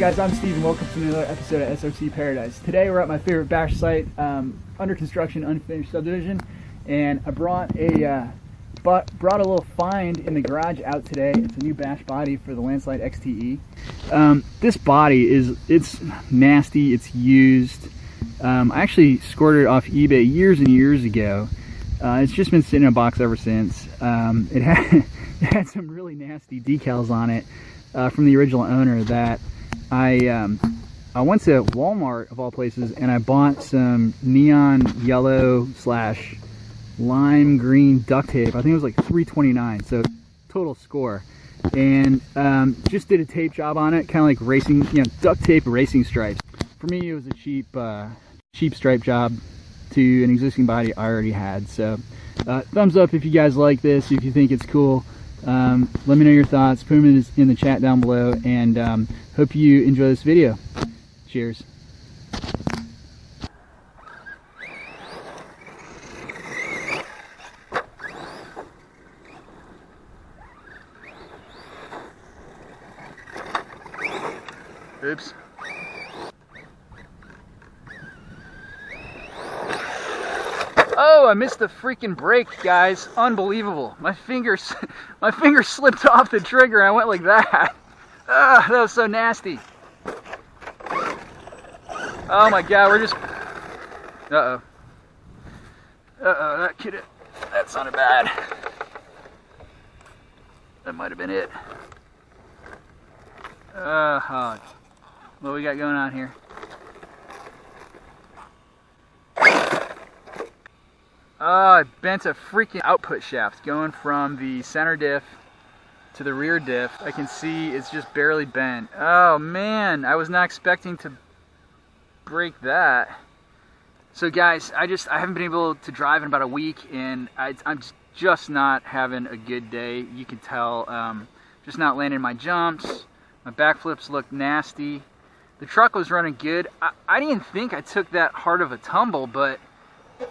guys, I'm Steve and welcome to another episode of SRC Paradise. Today we're at my favorite bash site, under construction, unfinished subdivision, and I brought a little find in the garage out today. It's a new bash body for the Landslide XTE. This body it's nasty, it's used. I actually scored it off eBay years and years ago. It's just been sitting in a box ever since. It had some really nasty decals on it from the original owner that I went to Walmart of all places and I bought some neon yellow / lime green duct tape. I think it was like $3.29, so total score. And just did a tape job on it, kind of like racing, duct tape racing stripes. For me, it was a cheap stripe job to an existing body I already had. So thumbs up if you guys like this, if you think it's cool. Let me know your thoughts, put them in the chat down below, and hope you enjoy this video. Cheers. Oops. Oh, I missed the freaking brake, guys. Unbelievable. My finger slipped off the trigger and I went like that. Ah, that was so nasty. Oh my god, we're just... Uh-oh. Uh-oh, that sounded bad. That might have been it. What we got going on here? Oh, I bent a freaking output shaft going from the center diff to the rear diff. I can see it's just barely bent. Oh man, I was not expecting to break that. So guys, I haven't been able to drive in about a week, and I'm just not having a good day. You can tell, just not landing my jumps. My backflips look nasty. The truck was running good. I didn't think I took that hard of a tumble, but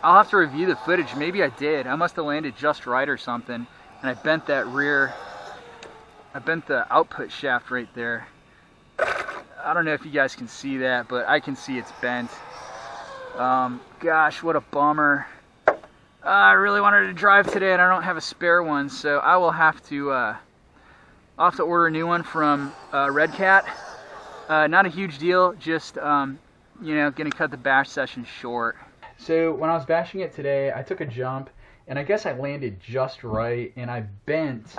I'll have to review the footage. Maybe I did. I must have landed just right or something, and I bent that I bent the output shaft right there. I don't know if you guys can see that, but I can see it's bent. Gosh, what a bummer. I really wanted to drive today and I don't have a spare one, so I will have to order a new one from Redcat. Not a huge deal, just gonna cut the bash session short. So when I was bashing it today, I took a jump and I guess I landed just right, and I bent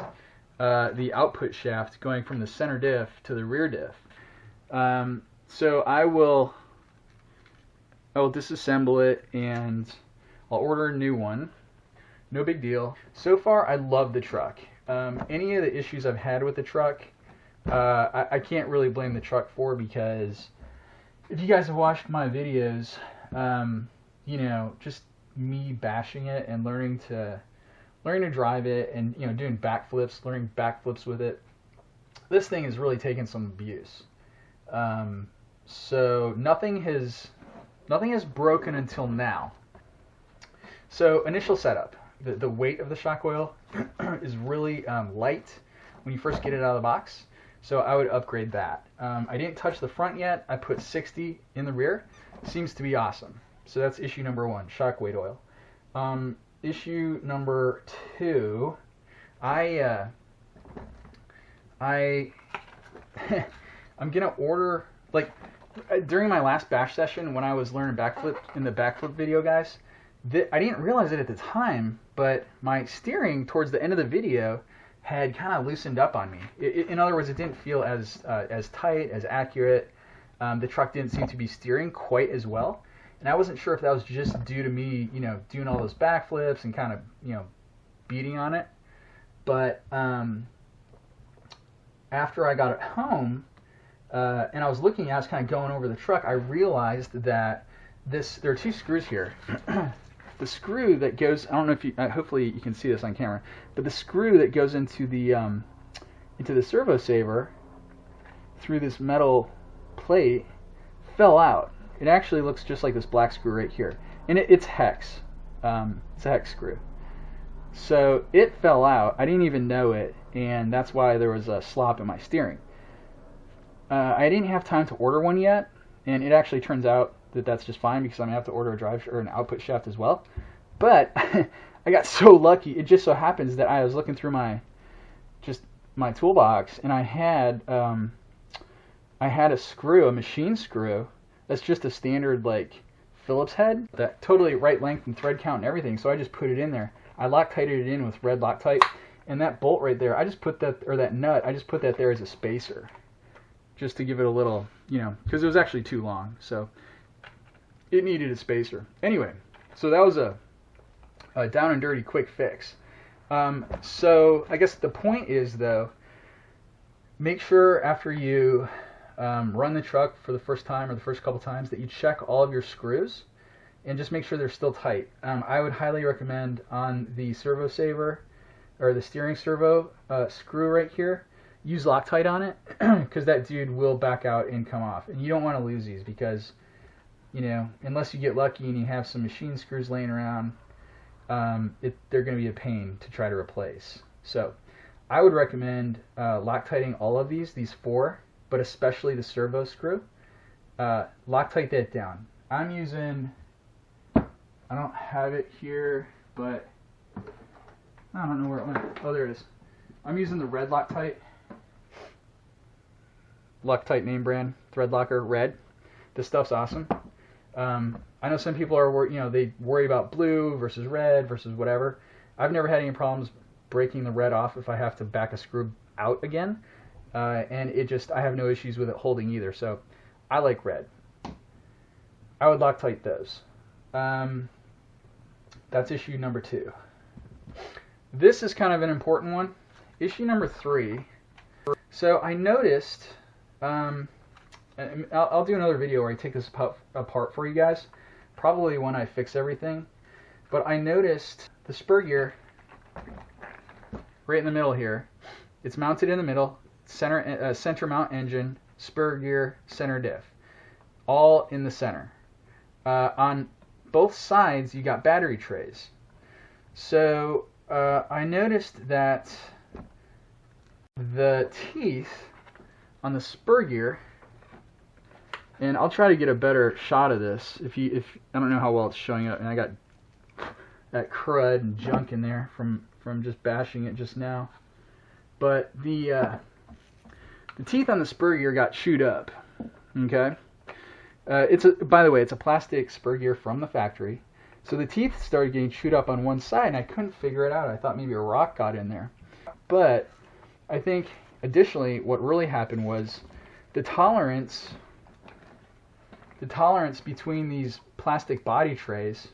the output shaft going from the center diff to the rear diff. So I will disassemble it and I'll order a new one. No big deal. So far, I love the truck. Any of the issues I've had with the truck, I can't really blame the truck for, because if you guys have watched my videos, just me bashing it and learning to drive it, and doing backflips, learning backflips with it. This thing has really taken some abuse. So nothing has broken until now. So initial setup, the weight of the shock oil is really light when you first get it out of the box. So I would upgrade that. I didn't touch the front yet. I put 60 in the rear. Seems to be awesome. So that's issue number 1, shock weight oil. Issue number 2, I'm gonna order, like, during my last bash session when I was learning backflip in the backflip video, guys, I didn't realize it at the time, but my steering towards the end of the video had kind of loosened up on me. In other words, it didn't feel as tight, as accurate. The truck didn't seem to be steering quite as well. And I wasn't sure if that was just due to me, doing all those backflips and kind of, beating on it. But after I got it home, and I was looking, I was kind of going over the truck, I realized that there are 2 screws here. The screw that goes, I don't know if you, hopefully you can see this on camera, but the screw that goes into the servo saver through this metal plate fell out. It actually looks just like this black screw right here, and it's hex. It's a hex screw. So it fell out. I didn't even know it, and that's why there was a slop in my steering. I didn't have time to order one yet, and it actually turns out that that's just fine because I'm gonna have to order a drive or an output shaft as well. But I got so lucky. It just so happens that I was looking through my toolbox, and I had a screw, a machine screw. That's just a standard like Phillips head, that totally right length and thread count and everything. So I just put it in there. I Loctited it in with red Loctite, and that bolt right there, I just put that, or that nut, I just put that there as a spacer, just to give it a little, you know, because it was actually too long, so it needed a spacer. Anyway, so that was a down and dirty quick fix. So I guess the point is, though, make sure after you run the truck for the first time or the first couple times that you check all of your screws and just make sure they're still tight. I would highly recommend on the servo saver or the steering servo screw right here, use Loctite on it because that dude will back out and come off, and you don't want to lose these because, you know, unless you get lucky and you have some machine screws laying around, they're going to be a pain to try to replace. So I would recommend Loctiting all of these four, but especially the servo screw. Loctite that down. I'm using, I don't have it here, but I don't know where it went. Oh, there it is. I'm using the red Loctite. Loctite name brand, thread locker, red. This stuff's awesome. I know some people are, you know, they worry about blue versus red versus whatever. I've never had any problems breaking the red off if I have to back a screw out again. And I have no issues with it holding either. So I like red. I would Loctite those. That's issue number 2. This is kind of an important one. Issue number 3. So I noticed, and I'll do another video where I take this apart for you guys, probably when I fix everything. But I noticed the spur gear right in the middle here. It's mounted in the middle. Center mount engine, spur gear, center diff, all in the center. On both sides you got battery trays. So I noticed that the teeth on the spur gear, and I'll try to get a better shot of this if I don't know how well it's showing up, and I got that crud and junk in there from just bashing it just now. But the teeth on the spur gear got chewed up. Okay, by the way, it's a plastic spur gear from the factory. So the teeth started getting chewed up on one side, and I couldn't figure it out. I thought maybe a rock got in there. But I think additionally, what really happened was the tolerance between these plastic body trays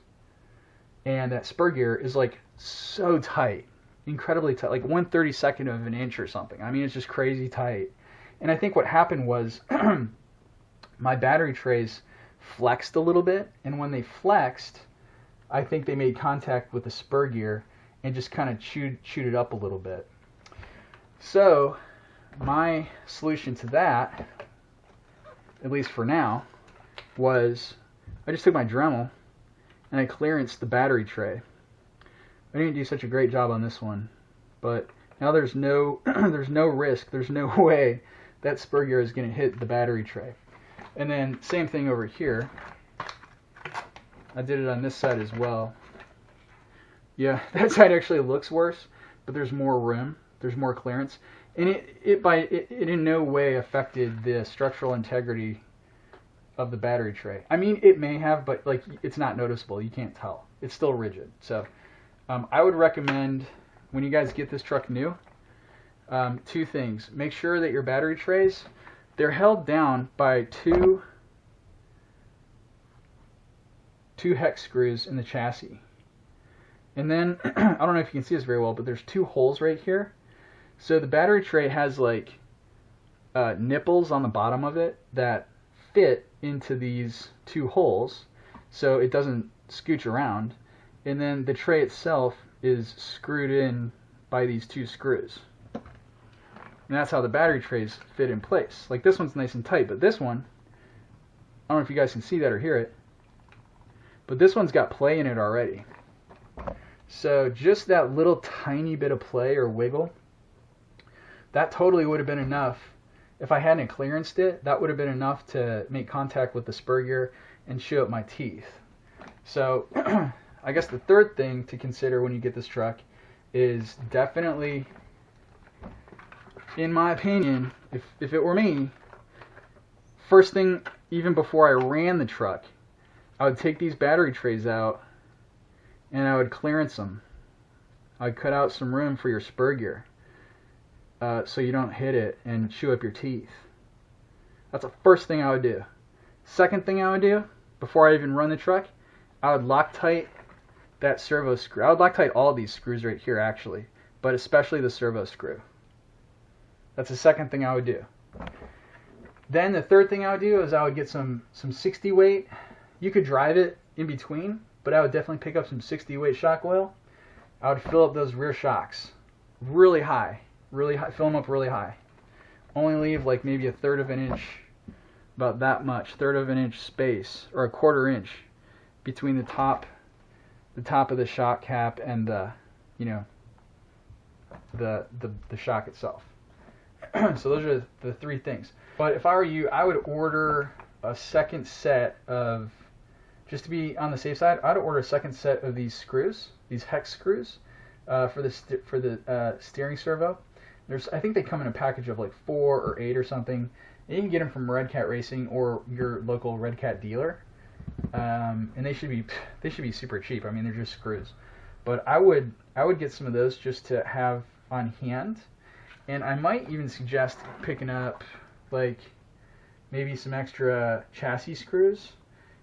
and that spur gear is like so tight, incredibly tight, like 1/32 of an inch or something. I mean, it's just crazy tight. And I think what happened was my battery trays flexed a little bit, and when they flexed, I think they made contact with the spur gear and just kind of chewed it up a little bit. So my solution to that, at least for now, was I just took my Dremel and I clearanced the battery tray. I didn't do such a great job on this one, but now there's no there's no risk, there's no way that spur gear is going to hit the battery tray. And then same thing over here. I did it on this side as well. Yeah, that side actually looks worse, but there's more room, there's more clearance, and it in no way affected the structural integrity of the battery tray. I mean, it may have, but like it's not noticeable. You can't tell. It's still rigid. So I would recommend when you guys get this truck new, 2 things. Make sure that your battery trays, they're held down by two hex screws in the chassis. And then, I don't know if you can see this very well, but there's 2 holes right here. So the battery tray has like nipples on the bottom of it that fit into these 2 holes so it doesn't scooch around. And then the tray itself is screwed in by these 2 screws. And that's how the battery trays fit in place. Like this one's nice and tight, but this one, I don't know if you guys can see that or hear it, but this one's got play in it already. So just that little tiny bit of play or wiggle, that totally would have been enough if I hadn't clearanced it, that would have been enough to make contact with the spur gear and show up my teeth. So I guess the third thing to consider when you get this truck is definitely, in my opinion, if it were me, first thing, even before I ran the truck, I would take these battery trays out and I would clearance them. I'd cut out some room for your spur gear so you don't hit it and chew up your teeth. That's the first thing I would do. Second thing I would do, before I even run the truck, I would Loctite that servo screw. I would Loctite all of these screws right here actually, but especially the servo screw. That's the second thing I would do. Then the third thing I would do is I would get some 60 weight. You could drive it in between, but I would definitely pick up some 60 weight shock oil. I would fill up those rear shocks really high, fill them up really high. Only leave like maybe a third of an inch, about that much, third of an inch space, or a quarter inch between the top of the shock cap and the, you know, the shock itself. So those are the three things. But if I were you, I would order a second set of, just to be on the safe side, I'd order a second set of these screws, these hex screws, for the steering servo. I think they come in a package of like 4 or 8 or something. And you can get them from Redcat Racing or your local Redcat dealer, and they should be super cheap. I mean, they're just screws. But I would get some of those just to have on hand, and I might even suggest picking up like maybe some extra chassis screws.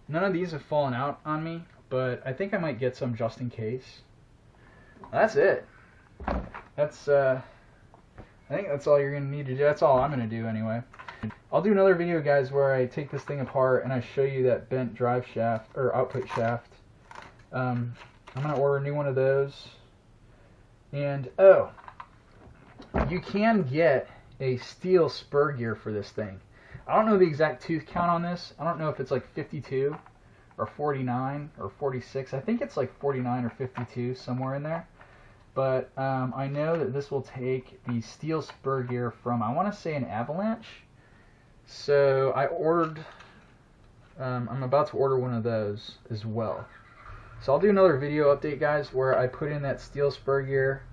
None of these have fallen out on me, but I think I might get some just in case. That's it. That's I think that's all you're gonna need to do. That's all I'm gonna do anyway. I'll do another video, guys, where I take this thing apart and I show you that bent drive shaft or output shaft. I'm gonna order a new one of those. And oh, you can get a steel spur gear for this thing. I don't know the exact tooth count on this. I don't know if it's like 52 or 49 or 46. I think it's like 49 or 52, somewhere in there. But I know that this will take the steel spur gear from, I want to say, an Avalanche. So I ordered, I'm about to order one of those as well. So I'll do another video update, guys, where I put in that steel spur gear,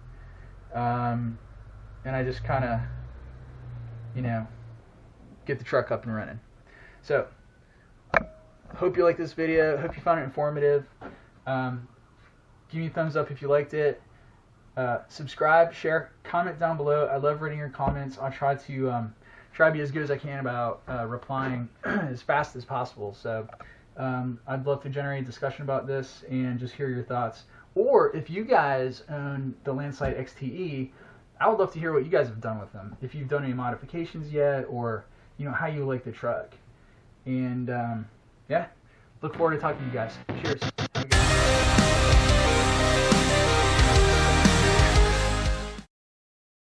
and I just kind of, you know, get the truck up and running. So, hope you liked this video. Hope you found it informative. Give me a thumbs up if you liked it. Subscribe, share, comment down below. I love reading your comments. I'll try to be as good as I can about replying as fast as possible. So I'd love to generate a discussion about this and just hear your thoughts. Or if you guys own the Landslide XTE, I would love to hear what you guys have done with them. If you've done any modifications yet, or you know how you like the truck. And yeah, look forward to talking to you guys. Cheers. Have a good night.